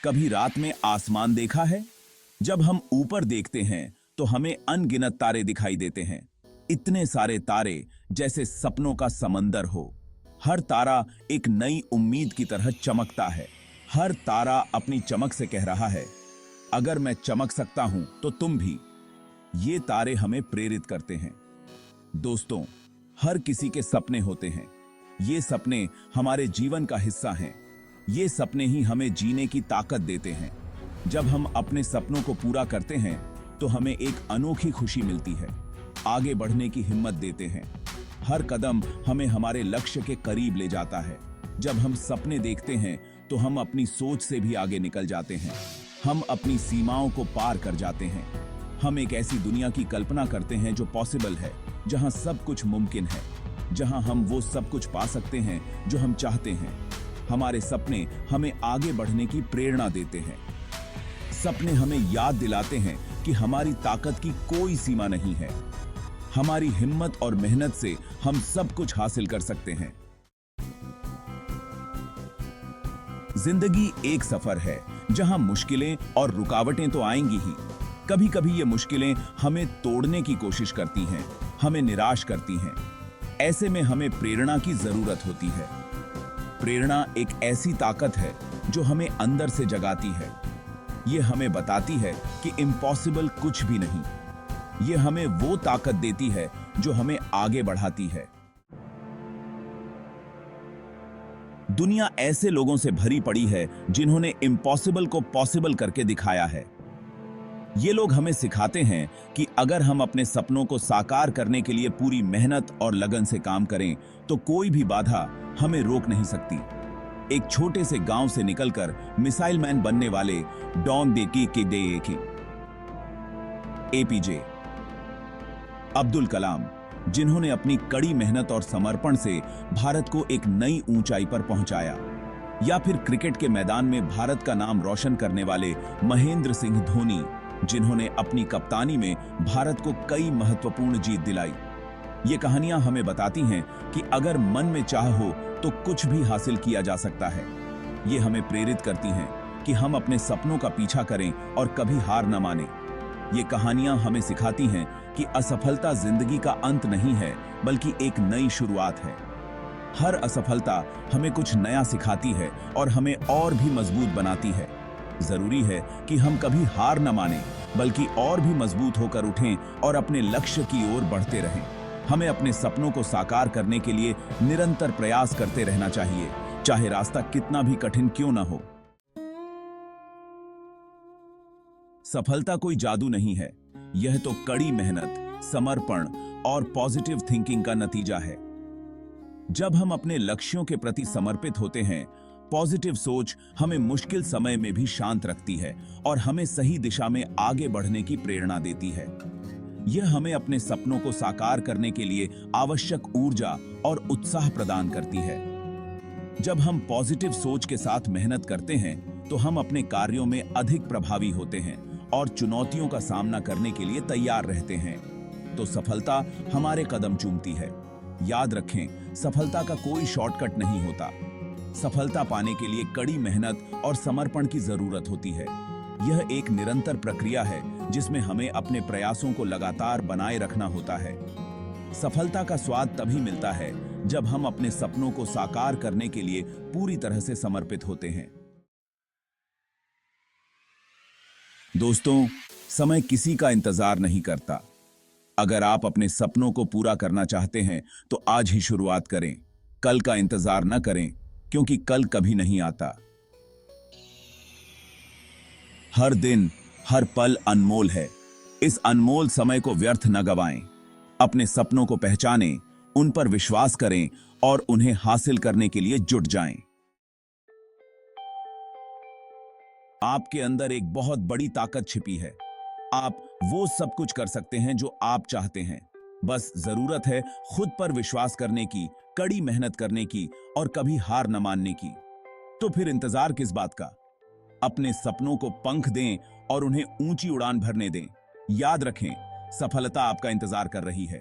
कभी रात में आसमान देखा है? जब हम ऊपर देखते हैं तो हमें अनगिनत तारे दिखाई देते हैं। इतने सारे तारे जैसे सपनों का समंदर हो। हर तारा एक नई उम्मीद की तरह चमकता है। हर तारा अपनी चमक से कह रहा है, अगर मैं चमक सकता हूं तो तुम भी। ये तारे हमें प्रेरित करते हैं। दोस्तों, हर किसी के सपने होते हैं। ये सपने हमारे जीवन का हिस्सा हैं। ये सपने ही हमें जीने की ताकत देते हैं। जब हम अपने सपनों को पूरा करते हैं तो हमें एक अनोखी खुशी मिलती है, आगे बढ़ने की हिम्मत देते हैं। हर कदम हमें हमारे लक्ष्य के करीब ले जाता है। जब हम सपने देखते हैं तो हम अपनी सोच से भी आगे निकल जाते हैं। हम अपनी सीमाओं को पार कर जाते हैं। हम एक ऐसी दुनिया की कल्पना करते हैं जो पॉसिबल है, जहां सब कुछ मुमकिन है, जहां हम वो सब कुछ पा सकते हैं जो हम चाहते हैं। हमारे सपने हमें आगे बढ़ने की प्रेरणा देते हैं। सपने हमें याद दिलाते हैं कि हमारी ताकत की कोई सीमा नहीं है। हमारी हिम्मत और मेहनत से हम सब कुछ हासिल कर सकते हैं। जिंदगी एक सफर है जहां मुश्किलें और रुकावटें तो आएंगी ही। कभी कभी ये मुश्किलें हमें तोड़ने की कोशिश करती हैं, हमें निराश करती हैं। ऐसे में हमें प्रेरणा की जरूरत होती है। प्रेरणा एक ऐसी ताकत है जो हमें अंदर से जगाती है। ये हमें बताती है कि इम्पॉसिबल कुछ भी नहीं। ये हमें वो ताकत देती है जो हमें आगे बढ़ाती है। दुनिया ऐसे लोगों से भरी पड़ी है जिन्होंने इम्पॉसिबल को पॉसिबल करके दिखाया है। ये लोग हमें सिखाते हैं कि अगर हम अपने सपनों को साकार करने के लिए पूरी मेहनत और लगन से काम करें तो कोई भी बाधा हमें रोक नहीं सकती। एक छोटे से गांव से निकलकर मिसाइल मैन बनने वाले डॉन डेकी के डेकी एपीजे अब्दुल कलाम, जिन्होंने अपनी कड़ी मेहनत और समर्पण से भारत को एक नई ऊंचाई पर पहुंचाया, या फिर क्रिकेट के मैदान में भारत का नाम रोशन करने वाले महेंद्र सिंह धोनी, जिन्होंने अपनी कप्तानी में भारत को कई महत्वपूर्ण जीत दिलाई। ये कहानियां हमें बताती हैं कि अगर मन में चाह हो तो कुछ भी हासिल किया जा सकता है। ये हमें प्रेरित करती हैं कि हम अपने सपनों का पीछा करें और कभी हार न मानें। ये कहानियां हमें सिखाती हैं कि असफलता जिंदगी का अंत नहीं है, बल्कि एक नई शुरुआत है। हर असफलता हमें कुछ नया सिखाती है और हमें और भी मजबूत बनाती है। जरूरी है कि हम कभी हार न मानें, बल्कि और भी मजबूत होकर उठें और अपने लक्ष्य की ओर बढ़ते रहें। हमें अपने सपनों को साकार करने के लिए निरंतर प्रयास करते रहना चाहिए, चाहे रास्ता कितना भी कठिन क्यों न हो। सफलता कोई जादू नहीं है, यह तो कड़ी मेहनत, समर्पण और पॉजिटिव थिंकिंग का नतीजा है। जब हम अपने लक्ष्यों के प्रति समर्पित होते हैं, पॉजिटिव सोच हमें मुश्किल समय में भी शांत रखती है और हमें सही दिशा में आगे बढ़ने की प्रेरणा देती है। यह हमें अपने सपनों को साकार करने के लिए आवश्यक ऊर्जा और उत्साह प्रदान करती है। जब हम पॉजिटिव सोच के साथ मेहनत करते हैं तो हम अपने कार्यों में अधिक प्रभावी होते हैं और चुनौतियों का सामना करने के लिए तैयार रहते हैं। तो सफलता हमारे कदम चूमती है। याद रखें, सफलता का कोई शॉर्टकट नहीं होता। सफलता पाने के लिए कड़ी मेहनत और समर्पण की जरूरत होती है। यह एक निरंतर प्रक्रिया है जिसमें हमें अपने प्रयासों को लगातार बनाए रखना होता है। सफलता का स्वाद तभी मिलता है जब हम अपने सपनों को साकार करने के लिए पूरी तरह से समर्पित होते हैं। दोस्तों, समय किसी का इंतजार नहीं करता। अगर आप अपने सपनों को पूरा करना चाहते हैं तो आज ही शुरुआत करें। कल का इंतजार न करें, क्योंकि कल कभी नहीं आता। हर दिन, हर पल अनमोल है। इस अनमोल समय को व्यर्थ न गवाएं। अपने सपनों को पहचानें, उन पर विश्वास करें और उन्हें हासिल करने के लिए जुट जाएं। आपके अंदर एक बहुत बड़ी ताकत छिपी है। आप वो सब कुछ कर सकते हैं जो आप चाहते हैं। बस जरूरत है खुद पर विश्वास करने की, कड़ी मेहनत करने की और कभी हार न मानने की। तो फिर इंतजार किस बात का? अपने सपनों को पंख दें और उन्हें ऊंची उड़ान भरने दें। याद रखें, सफलता आपका इंतजार कर रही है।